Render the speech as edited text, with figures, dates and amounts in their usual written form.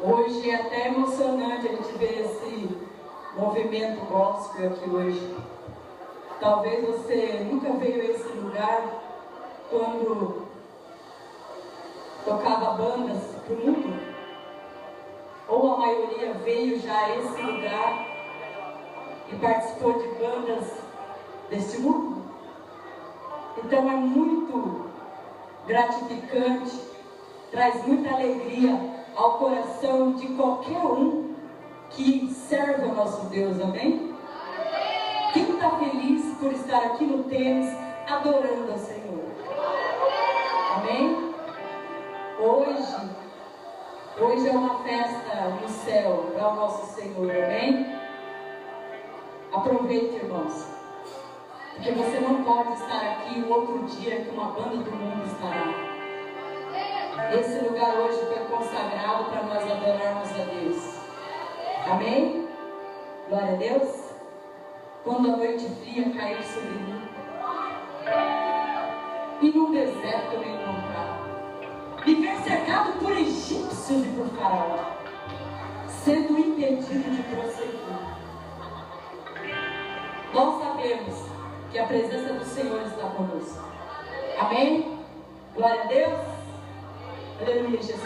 Hoje é até emocionante a gente ver esse movimento gospel aqui hoje. Talvez você nunca veio a esse lugar quando tocava bandas pro mundo, ou a maioria veio já a esse lugar e participou de bandas deste mundo. Então é muito gratificante, traz muita alegria ao coração de qualquer um que serve ao nosso Deus, amém? Quem está feliz por estar aqui no Tênis adorando ao Senhor? Amém? Hoje é uma festa no céu para o nosso Senhor, amém? Aproveite, irmãos, porque você não pode estar aqui um outro dia que uma banda do mundo estará. Esse lugar hoje foi consagrado para nós adorarmos a Deus. Amém? Glória a Deus. Quando a noite fria caiu sobre mim, e no deserto me encontrar, viver cercado por egípcios e por faraó, sendo impedido de prosseguir. Nós sabemos que a presença do Senhor está conosco. Amém? Glória a Deus. Aleluia, Jesus.